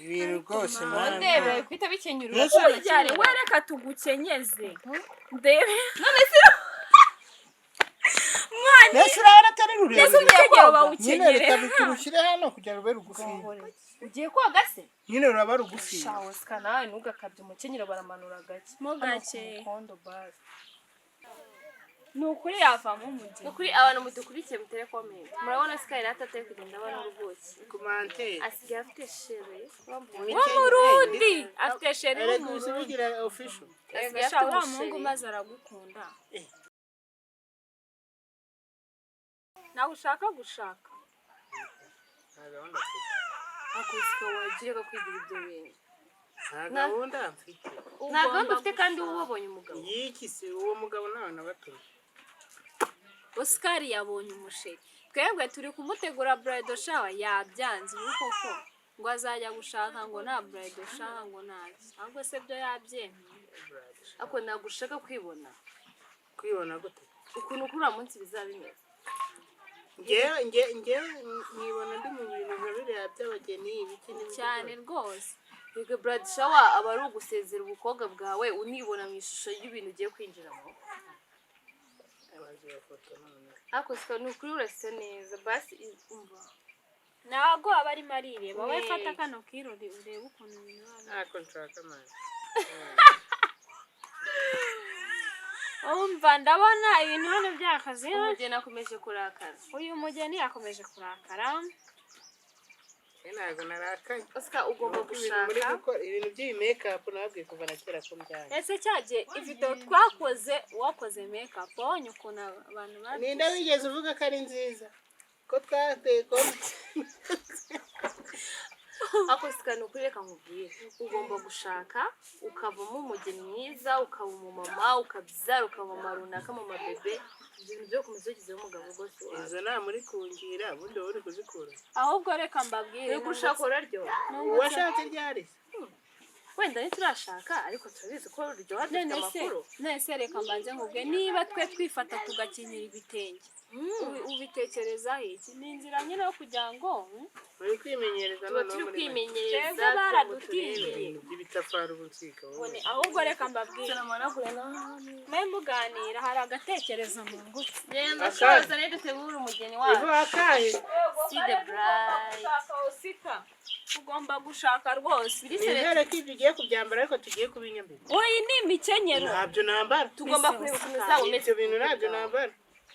ibintu rwose mwana ndebe kwita bikenyura Urashaka cyane wereka tugukenyeze ndebe none se Nese urabona atari rurerure Nese umukenyero bawukenyere reka biturushyire hano kugira rube rugufi ugiye koga se nyine ruraba rugufi shawo skana ntugakabye umukenyero baramanura gake mo gake kondo base nukuri yavamo umujyi nukuri abantu mudukurikiye mutere comment murabona Sky ratateye kugenda abana urugoki komante asigaye afite shere w'umurundi afite shere w'umurundi ubigira official ashaka wa mungu maze aragukunda nawe ushaka gushaka akuzika wagiye kwigira ibyo bintu gahunda mfite nagomba ufite kandi wabonye umugabo yiki se uwo mugabo nawe batatu Oscar yabonye umusheri twebwe turi kumutegura BRIDAl shower yabyanze koko ngo azajya gushaka ngo na BRIDAl shower ngo nazi ahubwo se byo yabyemeye ako nagushaka kwibona gute ukuntu kuri munsi bizabimeze nge nibona ndi mu bintu nkabire by'abageni ibiki cyane rwose Big BRIDAl shower aba ari ugusezera ubukobwa bwawe unibona mu ishusho y'ibintu ugiye kwinjiramo ako sika nukuri urase neza basi umva nago abari marire bawe fata kano kirori urebe ukuntu ibintu ako nshaka man umva ndabona ibintu hano byakaze umugeni akomeje kurakara uyu mugeni yakomeje kurakara ntago narakaye Oscar ugomba gushaka ibintu by'iyi makeup nabwiye kuva na kera ko mbyanye ese cyaje ivido twakoze wakoze makeup wonye ukuntu abantu bari ninda wigeze uvuga ko ari nziza ko twateye ko ako Oscar nukuri reka nkubwire ugomba gushaka ukavamo umugeni mwiza ukaba umumama ukabyara ukaba marunaka mu mabebe ibintu byo kumeze ugizeho umugabo rwose izo nta muri kungira bundi uri kuzikura ahubwo reka mbabwire gushaka uraryo washatse ryari wenda ntiturashaka ariko turabizi ko uryoha dufite amakuru nese reka mbanze nkubwe niba twe twifata tugakenyera ibitenge ubitekereza iki ni inzira nyine yo kugira ngo muri kwimenyereza turi kwimenyereza baradutiye by'ibitafari ubunsika bone ahubwo reka mbabwire mwe muganira hari agatekerezo mu ngufu genda shoza rero dutegura umugeni wacu akahe see the bride ugomba gushaka rwose bizere ko ibyo ugiye kubyambara ariko tugiye kubinyambira oyi ni imikenyero ntabyo nambara tugomba kureba ukuntu uzaba umeze ibyo bintu ntabyo nambara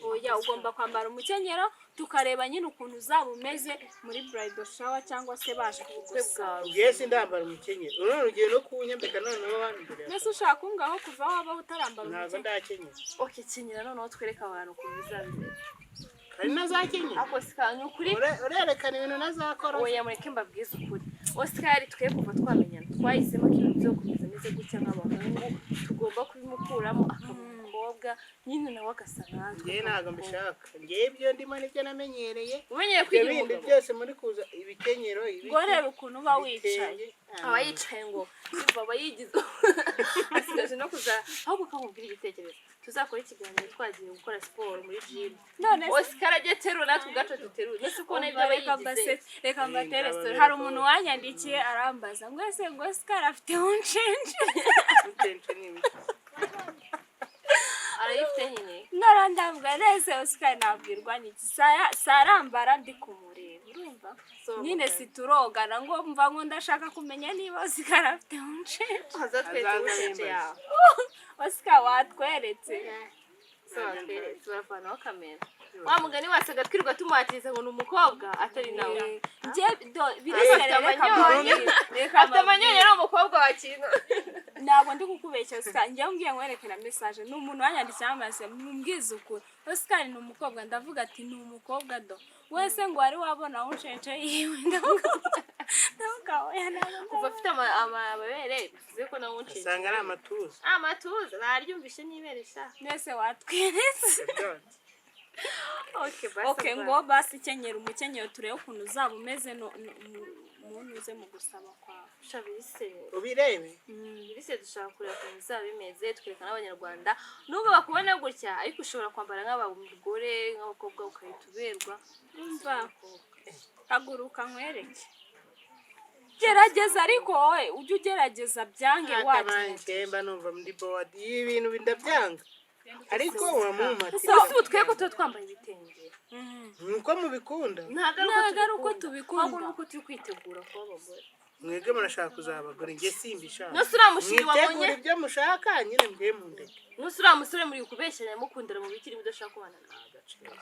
oya ugomba kwambara umukenyero tukareba nyine ukuntu uzaba umeze muri BRIDAl shower cyangwa se baje ubukwe bwawe ugiye ndambara umukenyero urone ugiye no kuwunyambika noneho wandure mbese ushaka ungaho kuva waba utarambara ntabwo ndakenyera okay kinyira noneho twereka abantu ukuntu bizabimeze hari nazakenyera ako sikanya ukuri urerekana ibintu nazakora oya mureke mbabwize ukuri Oscar twe kuva twamenyana twahisemo ko ibintu byo kumeze neza gutya nk'abahungu tugomba kubimukuramo akamukobwa nyine nawe agasa natwe ngewe ntabwo mbishaka ngewe ibyo ndimo nibyo namenyereye umenyeye kwigira ibindi byose muri kuza ibikenyero ngo reba ukuntu uba wicaye aba yicaye ngo aba yigize asigaje no kuza ahubwo ukamubwira igitekerezo tuzakora ikiganiro twagiye gukora siporo muri gym none Oscar ajye terura natwe gato duterura nese ko nibyo bayigize reka mbatere story hari umuntu wanyandikiye arambaza ngo ese ngo Oscar afite unshenje arayifite nyine narandambwa nese Oscar nabwirwa n'iki sarambara ndi kumureba urumva nyine siturogana ngo mva ngo ndashaka kumenya niba Oscar afite unshenje azatwete yawe Oscar watweretse turafana kamera wa mugani wasaga twirirwa tumwatiriza ngo ni umukobwa atari nawe afite amanyonyo ari umukobwa wa kintu ntabwo ndi kukubeshya Oscar njyewe ngiye nkwerekera message ni umuntu wanyandikiye amaze mumbwiza ukuri Oscar ni umukobwa ndavuga ati ni umukobwa do wese ngo wari wabona unshenje yiwe ndavuga oya kuva afite amabere bivuze ko nawe unshenje usanga ari amatuza naryumvishe niberesha nese watweretse okay ngo basi kenyera umukenyero turebe ukuntu uzaba umeze umuntu uze mu gusaba kwawe shabise ubirebe bise dushaka kureba ukuntu uzaba bimeze twerekana abanyarwanda nubwo bakubona gutya ariko ushobora kwambara nk'abagore nk'abakobwa ukahita uberwa umva haguruka nkwereke gerageza ariko wowe ujye ugerageza byange wagiye mba numva muri board ibintu bindabyanga ariko uramumati so twego to twambaye ibitenge nuko mubikunda ntago uko tubikunda ahubwo nuko turi kwitegura kwa abagore mwebwe murashaka kuzabagore nge simbishaka nusura mushiri wabonye ibyo mushaka nyine mwe mundeke nusura musore muri kubeshyanya mukundira mu bikiri mudashaka kubana n'agaciro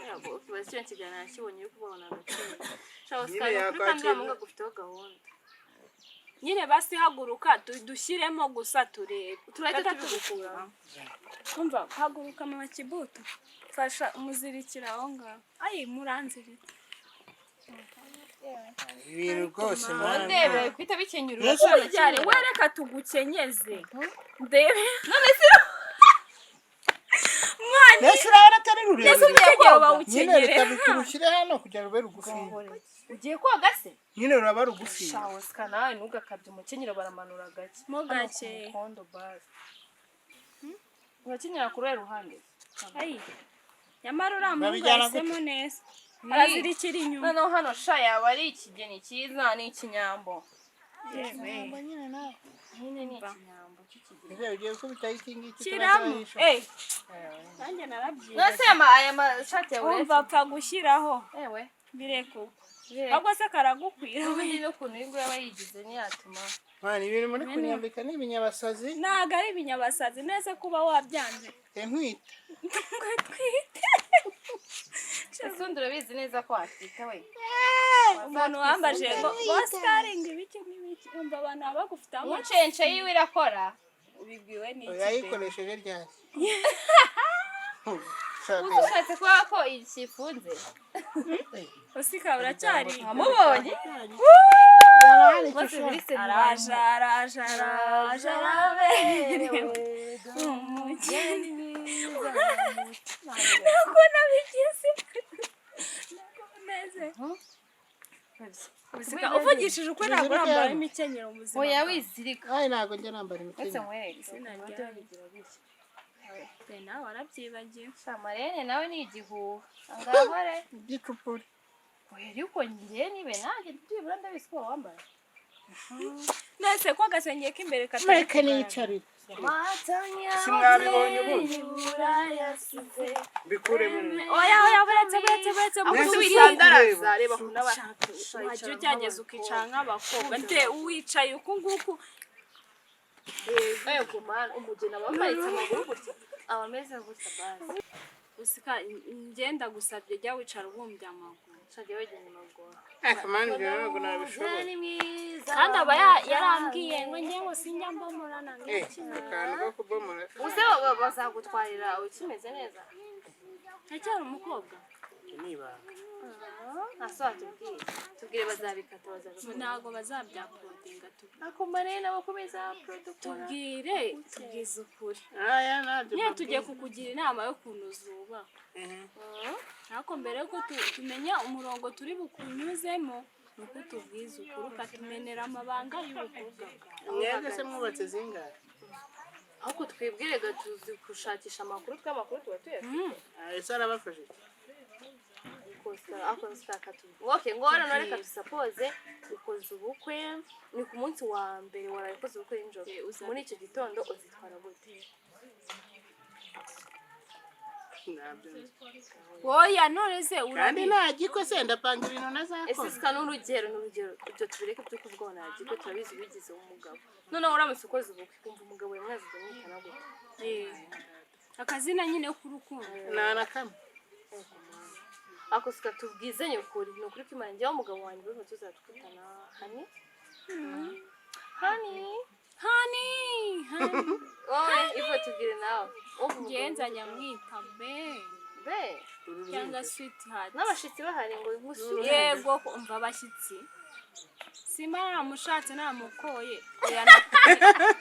yabo kibasiyo nsigana nakibonye yuko ubona agaciro shawo skali kuri kamera munga gufiteho gahunda nyine basi haguruka dushyiremo gusa turebe turahita tubikura kumva haguruka mu kibuto fasha umuzirikira aho ngaho ayi muranzirika ibintu rwose ndebe kwita bikenyura cyane wereka tugukenyeze ndebe none si mwani nese urabona atari rurerure nese ugiye bawukenyere turushyire hano kugira rube rugufi ugiye koga se nyine uraba rugufi shawo skana ntugakabye umukenyero baramanura gake mo gake kondo base urakenyera kuri ruhande ayi nyamara uramugahisemo neza arazirikira inyuma noneho hano sha yaba ari ikigeni cyiza n'ikinyambo ikinyambo nyine nawe nyine ni ikinyambo cy'ikigeni ese ugiye kubitaho iki ngiki kiramo nanjye narabyiye nose aya mashati yawe umva pfa gushyiraho ewe bireko ahubwo se karagukwira ubundi n'ukuntu y'ingwe aba yigize ntiyatuma mwana ibintu muri kunyambika ni ibinyabasazi ntago ari ibinyabasazi neza kuba wabyanze ntwite twite isundi urabizi neza ko watwita we umuntu wambaje ngo boscaringa ibiki n'ibiki umva abantu baba bagufite umucence yiwe irakora ubibwiwe n'iki yayikoresheje ryari ushatse kuba ko ikifunze usika uracyari amubonye araje araberewe umugeni mwiza nuko nabigize usika uvugishije uko ntabwo nambara imikenyero mu buzima oya wizirika ay ntabwo njye nambara imikenyero nawe warabyibagiwe shamarene nawe ni igihuha angabare igicupuri oya ariko njye nibe nanjye byibura ndabizi ko wambara nese ko agasengeye k'imbere mureke niyicarire simwabibonye ubundi bikuremo oya buretse mwese witandaraza reba ko wajya ugerageza ukicara nk'abakobwa nde uwicaye uku nguku ewe kumana umugeni aba amaritse amaguru gutya aba ameze gutya basi usika ngenda gusabye jya wicara ubumbye amaguru shage wegene amaguru akamana ibyo ntabwo nabishobora kandi aba yarambwiye ngo njye ngo sinjya mbomorana ngikina akantu ko kubomora uze bazagutwarira ukimeze neza ndacyari umukobwa nibanga ntasoba tubwire bazabikata ntabwo bazabyakodinga akomane nabo komeza tubwire tubwize ukuri aya nabyo niyo tugiye kukugira inama yo kuntu zuba ariko mbere yuko tumenya umurongo turi bukunyuzemo nuko tubwize ukuri ukatumenera amabanga y'ubukobwa mwebwe se mwubatse zingahe ahubwo twibwire tuzi gushakisha amakuru tw'amakuru tuba tuyafite ese arabafashe okay ngora no reka dusapoze ukoze ubukwe ni ku munsi wa mbere warayikoze ubukwe n'injoro muri icyo gitondo uzitwara gute oya noreze kandi nagiko se ndapanga ibintu nazakora ese sika n'urugero ibyo tubireke byo kuvuga ngo nagiko turabizi bigize umugabo none uramutse ukoze ubukwe kumva umugabo yamwazize mwitana gute akazina nyine k'urukundo nana kamwe ako sika tubwizanye ukuri ni ukuri kwimana njyewe umugabo wanjye buri tuzatwitana hani oye ivo tubwire nawe ngenza nyamwita be cyangwa sweetheart n'abashitsi bahari ngo nkusure yego umva abashyitsi simba namushatse namukoye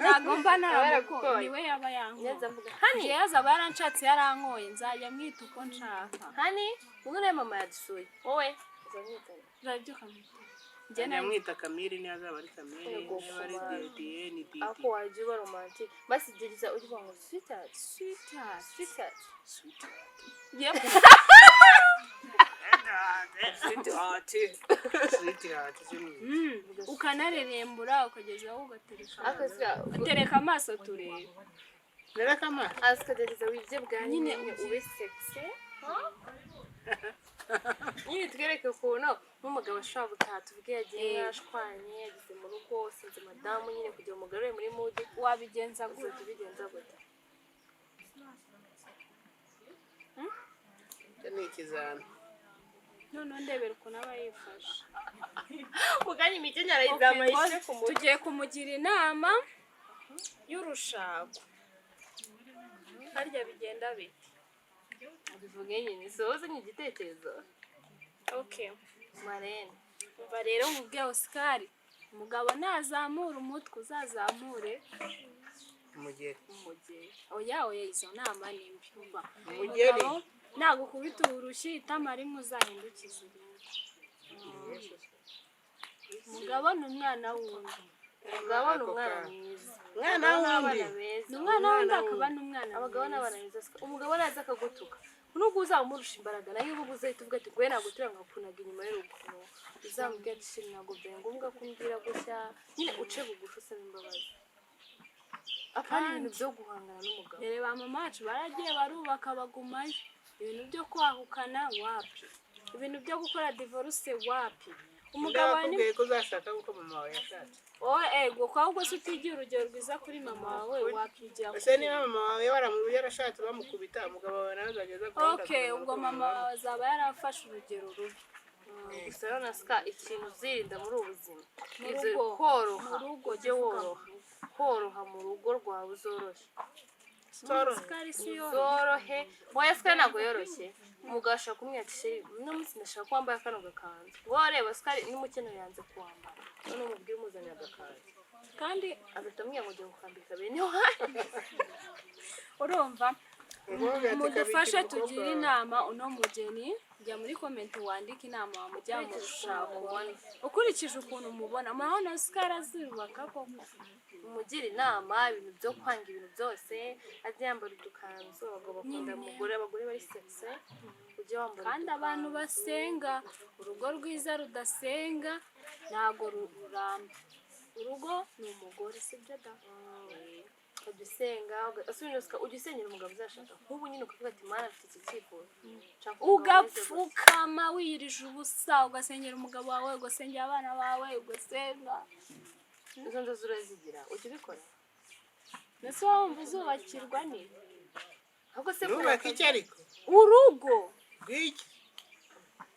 ntabwo mba naramukoye niwe yaba yankoye hani yaza aba yaranshatse yarankoye nzajya mwita uko nshaka hani ubu mama yadusuye wowe urabyuka njye namwita Kamiri niyo azaba ari Kamiri niba ari Didier ni Didi ako waje uba romantic basi gereza uvuga ngo sweetheart yep Sweet heart zimwe. ukanarerembura ukagezaho ugatereka Akasya utereka amaso turebe Nereka amaso. asikagereza wibye bwa nyine ube sexe. Nyine twereke ukuntu nk'umugabo ashobora gutaha tuvuge yagiye yashwanye yagize mu rugo sinzi madamu nyine kugira umugore we muri mudi wabigenza uzajya gute ubigenza gute? Ni ikizami. none ndebera ukuntu aba yifashe Muganye imikenyero izamayishe ku mutwe. tugiye kumugira inama y'urushako harya bigenda bite Bivuge nyine soze nk'igitekerezo. okay Marene. umva rero nkubwiye Oscar umugabo nazamura umutwe uzazamure Umugeri. oya izo nama ni mbi umva Umugeri. umugabo nagukubita urushyi itama rimwe uzahindukiza irindi umugabo ni umwana wundi Umugabo ni umwana mwiza. Umwana wundi. ni umwana wundi akaba n'umwana Abagabo n'abana beza. Umugabo naza akagutuka. Nubwo uzamurusha imbaraga nayo ubu uzahita uvuga ati gwe nagutura ngakunaga inyuma y'urugo. Uzamubwira ati shiri ntabwo byari ngombwa kumbwira gutya. Nyine uce bugufi usaba imbabazi. Apana ibintu byo guhangana n'umugabo. reba mama wacu baragiye barubaka bagumayo ibintu byo kwahukana wapi ibintu byo gukora divorce wapi umugabo ni Ndakubwiye ko uzashaka nkuko mama wawe yashatse. ego kwa ubwo se utigira urugero rwiza kuri mama wawe wakigira Ese niba mama wawe waramuye yarashatse bamukubita umugabo wawe nawe azageza okay ubwo mama wawe azaba yarafashe urugero rubi Gusa rero nasika ikintu uzirinda muri ubu buzima. Mu Izo rugo. koroha. Mu rugo Ujye woroha. Koroha mu rugo rwawe uzoroshye. Oscar si yo Zorohe. Wowe Oscar ntabwo yoroshye. Umugabo ashaka kumwira ati sheri uno munsi ndashaka ko wambaye kano gakanzu. Wowe reba Oscar n'umukenyero yanze kuwambara. None umubwire umuzanira agakanzu. kandi Agahita amubwira ngo ugiye gukambika bene wanyu. urumva mudufashe tugire inama uno mugeni jya muri comment wandike inama wamujya mu rushako ukurikije ukuntu umubona murabona Oscar azubaka koko Umugira inama ibintu byo kwanga ibintu byose ajya yambara udukanzu abagabo bakunda abagore bari sexe ujye wambara kandi abantu basenga urugo rwiza rudasenga ntago ruramba urugo ni umugore sibyo da udusenga ujya usengera umugabo uzashaka nk'ubu nyine ukavuga ati mana afite iki cyifuzo ugapfukama wirije ubusa ugasengera umugabo wawe ugasengera abana bawe ugasenga izo nzozi urazigira ujya ubikora ndetse wumva uzubakirwa ni ahubwo se Nubaka iki ariko? urugo Bw'iki?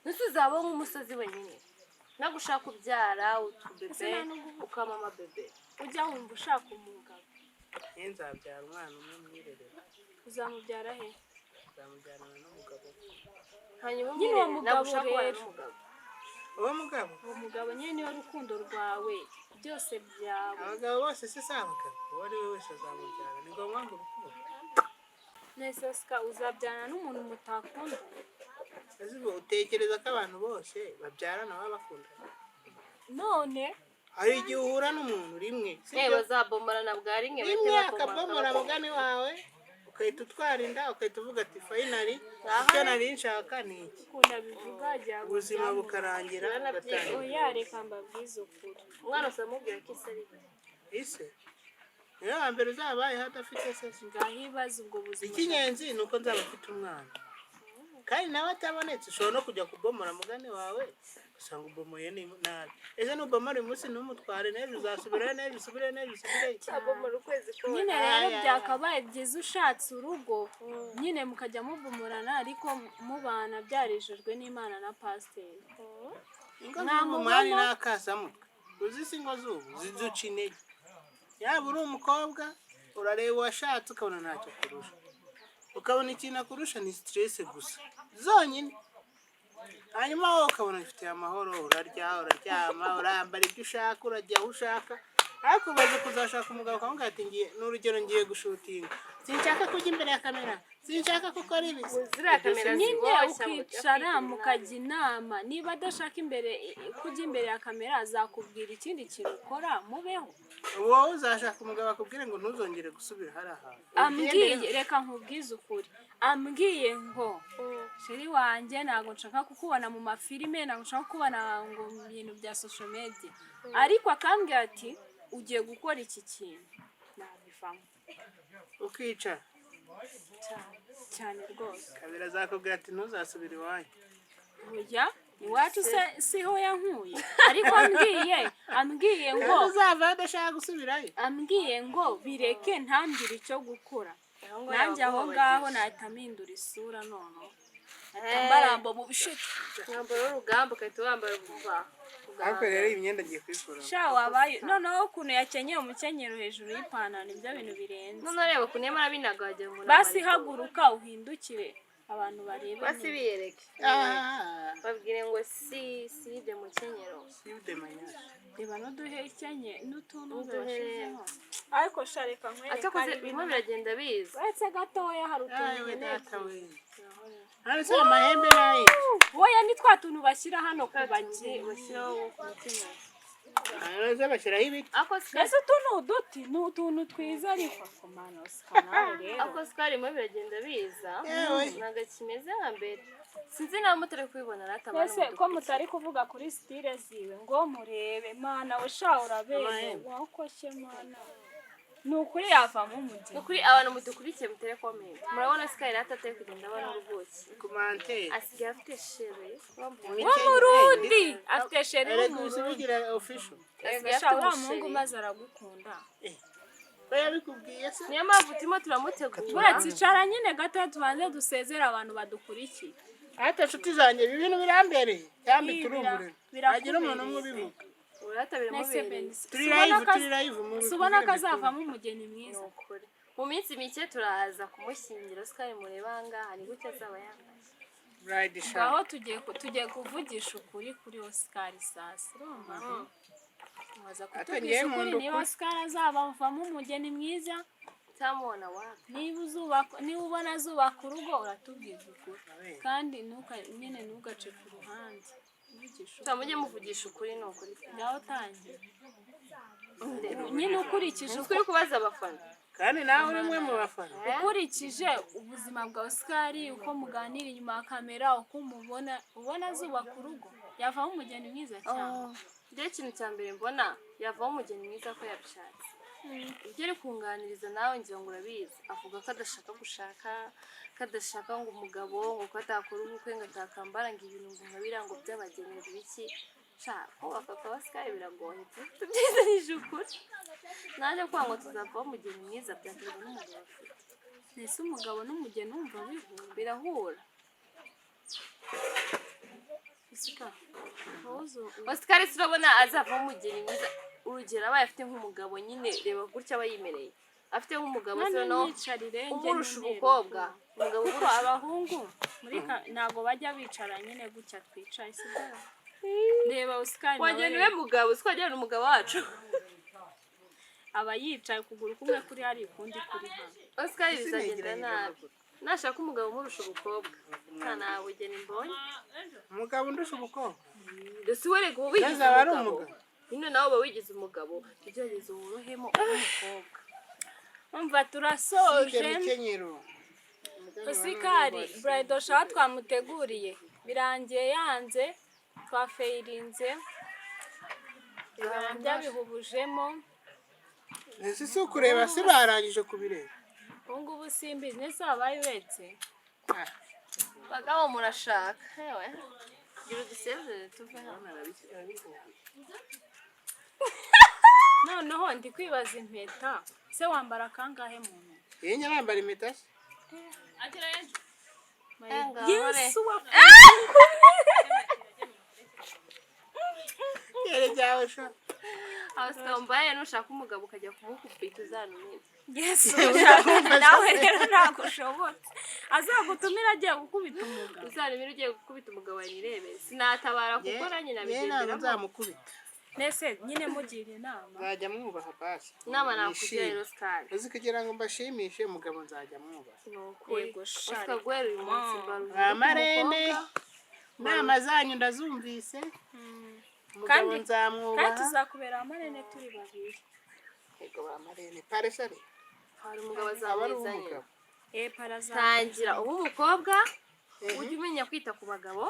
ndetse uzaba nk'umusozi wenyine nagushaka kubyara utubebe ukama amabebe ujya wumva ushaka umugabo Nzabyara umwana umwe mwirerera. uzamubyara he Nzamubyarana n'umugabo. hanyuma nyine uwo umwirere mugabo nagushaka kubana rero n'umugabo Uwo mugabo? uwo mugabo nyine niwe rukundo rwawe byose byawe Abagabo bose si abagabo. Uwo ari we wese azamubyara. Ni ngombwa ngo urukundo. nese Oscar uzabyarana n'umuntu mutakunda Ese ubwo utekereza ko abantu bose babyarana baba bakundana? none Hari igihe uhura n'umuntu rimwe. bazabomorana bwa rimwe Rimwe akabomora mugani wawe. Ukahita utwara inda ukahita uvuga ati finally icyo nari nshaka ni iki. kunda bivuga jya Ubuzima bukarangira ugatangira. oya reka mbabwize ukuri umwana usamubwira ko isi ari byo Ise niyo wa mbere uzabaye hadafite se. ngahibaza ubwo buzima Icy'ingenzi ni uko nzaba mfite umwana. Kandi nawe atabonetse ushobora no kujya kubomora mugani wawe usanga ubomoye nabi. Ese nubomora uyu munsi ntumutware n'ejo uzasubirayo n'ejo usubire n'ejo usubireyo. abomora ukwezi kose nyine rero byakabaye byiza ushatse urugo nyine mukajya mubomorana ariko mubana byarijejwe n'Imana na pasiteri Ingo z'umumari n'akasamutwe. Uzi si ingo z'ubu ziduca intege. Yaba uri umukobwa urareba uwashatse ukabona ntacyo kurusha. Ukabona ikintu akurusha ni stress gusa. Zonyine. Hanyuma wowe ukabona ufite amahoro urarya uraryama urambara ibyo ushaka urajya aho ushaka ariko baje kuzashaka umugabo akamubwira ati ngiye n'urugero ngiye gushutinga sinshaka kujya imbere ya kamera sinshaka gukora ibi ziriya kamera nyine ukicara mukajya inama niba adashaka imbere kujya imbere ya kamera azakubwira ikindi kintu ukora mubeho wowe uzashaka umugabo akubwire ngo ntuzongere gusubira hari ahantu ambwiye reka nkubwize ukuri ambwiye ngo sheri wanjye ntabwo nshaka kukubona mu mafilime ntabwo nshaka kukubona ngo mu bintu bya social media ariko akambwira ati ugiye gukora iki kintu nabivamo ukicara cyane rwose kabira azakubwira ati ntuzasubire iwanyu burya iwacu siho yankuye ariko ambwiye ngo uzava adashaka gusubirayo ambwiye ngo bireke ntambire icyo gukora nanjye aho ngaho nahita mpindura isura noneho mbarambo mu bisheke mwambaro w'urugamba ugahita wambara vuba ariko rero iyi myenda ngiye kuyikura sha wabaye noneho ukuntu yakenyeye umukenyero hejuru y'ipantaro nibyo bintu birenze none reba ukuntu yamara binaga wagira ngo basi haguruka uhindukire abantu barebe basi biyereke babwire ngo si ibyo mukenyero reba n'uduhekenye n'utuntu bashizeho ariko sha reka nkwereke atakoze birimo biragenda biza uretse gatoya hari utuntu nkeneye handitse amahembe nayo woya ni twa tuntu bashyira hano ku bagi bashyiraho ku mukenyero ayo bashyiraho ibiti ese utu ni uduti ni utuntu twiza ariko komano sikanawe rero ako sikarimo biragenda biza ntabwo kimeze nka mbere sinzi nawe mutari kubibona ratabana ese ko mutari kuvuga kuri style ziwe ngo murebe mana we sha urabeze wakoshye mana ni ukuri yavamo umugeni ni ukuri abantu mudukurikiye mutere comment murabona sikari ratateye kugenda abana urugoki commentaire asigaye afite shere w'umurundi afite shere w'umurundi official sha uriya muhungu maze aragukunda ko yabikubwiye se niyo mpamvu turimo turamutegura turatsicara nyine gato tubanze dusezera abantu badukurikiye ati inshuti zanjye ibi bintu birambereye cyangwa turumbure agira umuntu umwe ubivuga turi live subona kazavamo umugeni mwiza mu minsi mike turaza kumushyingira sikari mureba ngaha ni gutya azaba yambaye bride shower aho tugiye kuvugisha ukuri kuri Oscar sasa urumva waza kutugisha ukuri niba Oscar azabavamo umugeni mwiza tamubona wapi niba ubona azubaka urugo uratubwiza ukuri kandi nyine ntugace ku ruhande tamujye muvugisha ukuri ni ukuri ngaho tangira nyine ukurikije ukuri kubaza abafana kandi nawe uri umwe mu bafana ukurikije ubuzima bwa Oscar uko muganira inyuma ya kamera uko ubona azubaka urugo yavamo umugeni mwiza cyane njye ikintu cya mbere mbona yavamo umugeni mwiza ko yabishatse ibyo ari kunganiriza nawe ngira ngo urabizi avuga ko adashaka gushaka kadashaka ngo umugabo ngo ko atakora ubukwe ngo atakambara ngo ibintu ngo nkabirango by'abageni ngo ibiki kubaka kwa Oscar biragoye tubyizanije ukuri nanjye kuvuga ngo tuzavaho umugeni mwiza byaterwa n'umugabo afite ese umugabo n'umugeni wumva birahura Oscar turabona azavaho umugeni mwiza urugero abaye afite nk'umugabo nyine reba gutya aba yimereye afite nk'umugabo se no umurusha umukobwa umugabo kuko abahungu muri ntago bajya bicara nyine gutya twicaye sibyo reba Oscar wagira niwe mugabo sikwagira n'umugabo wacu aba yicaye kuguru kumwe kuri hari ukundi kuri hano Oscar bizagenda nabi nashaka umugabo umurusha umukobwa nta bugeni mbonye umugabo ndusha umukobwa ndetse werego wigize umugabo ino nawe uba wigize umugabo ugerageza uworohemo umukobwa umva turasoje Oscar BRIDAl shower twamuteguriye birangiye yanze twafeirinze ibanga bihubujemo ese si ukureba se barangije kubireba ngubu simbizi nese wabaye uretse bagabo murashaka hewe gira udusezere tuve hano noneho ndi kwibaza impeta se wambara kangahe mu ntoki yenya nambara impeta se agira yejo Yesu yere jawe sha abasambaye nushaka umugabo ukajya kumukubita uzanumira Yesu nawe rero nagushobotse azagutumira agiye gukubita umugabo uzanumira ugiye gukubita umugabo anirebe sinatabara kuko nanjye nabigendera nzamukubita nese nyine mugira inama nzajya mwubaha basi inama nakugira rero Oscar uzi kugira ngo mbashimishe umugabo nzajya mwubaha yego shari Oscar gwera uyu munsi mbaruzi amarene inama zanyu ndazumvise umugabo nzamwubaha kandi tuzakubera amarene turi babiri yego bamarene paresari hari umugabo aba ari azamwizanye umugabo paraza tangira ubu umukobwa ujye umenya kwita ku bagabo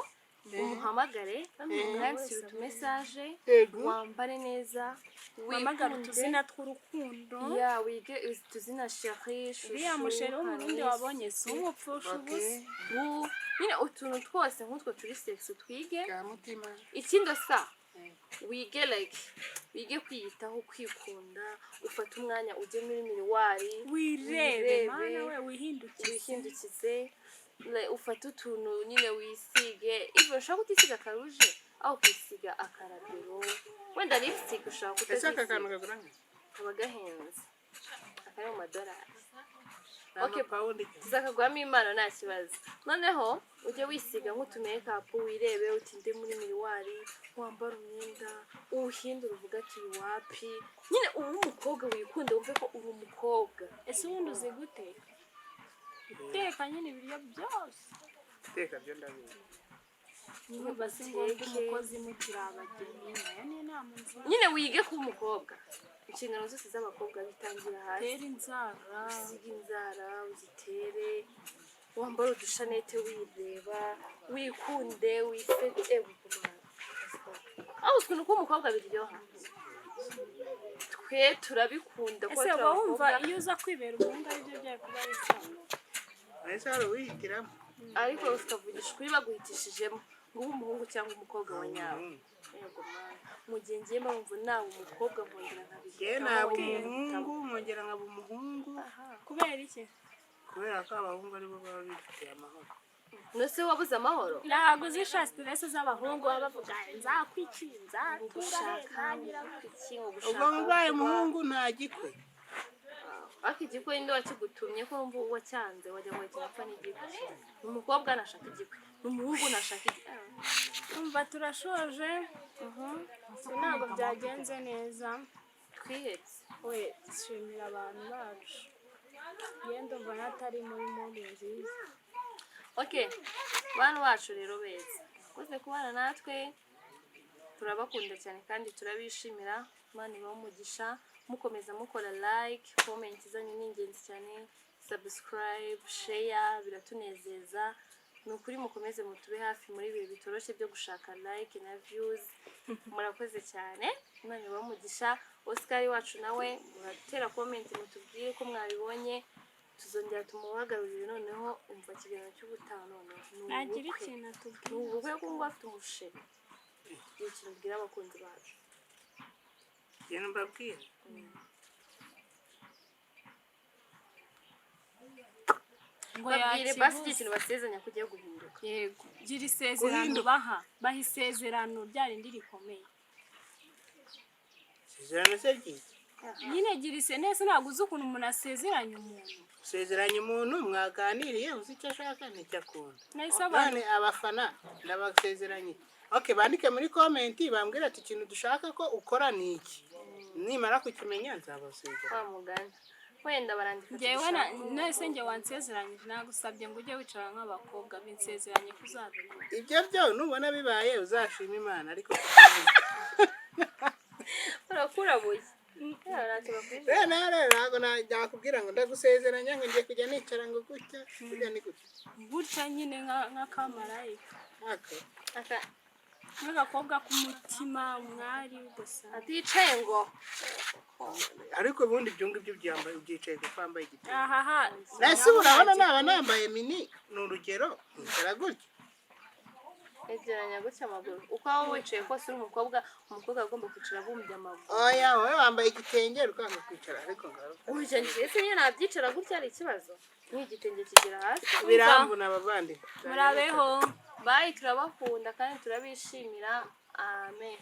umuhamagare umwandikire utumesage wambare neza wamagara utuzina tw'urukundo ya wige utuzina chérie uriya musheri w'umurundi wabonye si umupfusha ubusa nyine utuntu twose nk'utwo turi sex twige mutima ikindi sa wige kwiyitaho kwikunda ufata umwanya ujye muri miriwari wirebe mana we wihindukize ufata utuntu nyine wisige ibyo ushaka kutisiga akaruje aho kwisiga akarabero wenda lipstick ushaka ese aka kantu kutasiga kagura nka kaba gahenze akari mu madolari okay paundi tuzakagwamo impano nta kibazo noneho ujye wisiga nk'utu makeup wirebe utinde muri miriwari wambara umwenda uwuhindura uvuga ati wapi nyine ubu umukobwa wikunde wumve ko uri umukobwa ese ubundi uzi guteka iteka nyine ibiryo byose teka byo ndabizi niba si ngombwa umukozi mukiri abageni nayo ni inama nziza nyine wige kuba umukobwa inshingano zose z'abakobwa bitangira hasi tera inzara usiga inzara uzitere wambara udushanete wireba wikunde wiseke aho ukuntu ko umukobwa biryoha twe turabikunda ko ese uba wumva iyo uza kwibera umuhungu aribyo byari kuba ari cyane ese hari uwihitiramo ariko ukavugisha ukuri baguhitishijemo ngo ube umuhungu cyangwa umukobwa wa nyawe yego mwana mu gihe ngiye mpamvu nawe umukobwa nkongera ngewe naba umuhungu nkongera nkaba umuhungu kubera iki kubera ko abahungu aribo baba bifitiye amahoro nose wabuze amahoro ntabwo uzisha stress z'abahungu baba bavuga nzakwikinza gushaka ikintu ubwo gushaka mubaye umuhungu nta gikwe ariko igikwe ninde wakigutumye ko numva wacyanze wajya ngo kinapfa n'igikwe umukobwa nashaka igikwe umuhungu nashaka igikwe umva turashoje ntabwo byagenze neza twihetse we dushimira abantu bacu yenda umva natari muri mode nziza okay bantu bacu rero beza koze kubana natwe turabakunda cyane kandi turabishimira Imana ibahe umugisha mukomeza mukora like comment zanyu ni ingenzi cyane subscribe share biratunezeza nukuri mukomeze mutube hafi muri bihe bitoroshye byo gushaka like na views murakoze cyane Imana ibahe umugisha Oscar wacu nawe muratera comment mutubwire ko mwabibonye tuzongera tumuhagarurire noneho umva kiganiro cy'ubutaha noneho nagira ikintu atubwira ubukwe ko ngo afite umusheri ikintu ubwira abakunzi bacu ikintu mbabwira ngo babwire basi ikintu basezeranya kugiye guhinduka yego gira isezerano baha isezerano ryarindi rikomeye isezerano se ryiki nyine gira nese ntabwo uzi ukuntu umuntu asezeranya umuntu usezeranya umuntu mwaganiriye uzi icyo ashaka n'icyo akunda nahise none abafana ndabasezeranye okay bandike muri comment bambwira ati ikintu dushaka ko ukora ni iki nimara kukimenya nzabasezeranya kwa mugani wenda barandika ngewe nese nge wansezeranye nagusabye ngo ujye wicara nk'abakobwa binsezeranye kuzabona ibyo byo nubona bibaye uzashima Imana ariko urakurabuye ntabwo nakubwira ngo ndagusezeranya ngo ngiye kujya nicara ngo gutya kujya ni gutya nyine nk'akamarayika aka nk'agakobwa k'umutima umwari ugasa aticaye ngo ariko ubundi ibyo ngibyo byambaye ubyicaye kuko wambaye igitenge ahaha nasi urabona naba nambaye mini ni urugero nzara gutya egeranya gutya amaguru uko waba wicaye kose uri umukobwa agomba kwicara abumbye amaguru oya wowe wambaye igitenge ukanga kwicara ariko ngaruka urya ngiye se nyine nabyicara gutya ari ikibazo n'igitenge kigera hasi biramvuna abavandimwe murabeho bayi turabakunda kandi turabishimira amen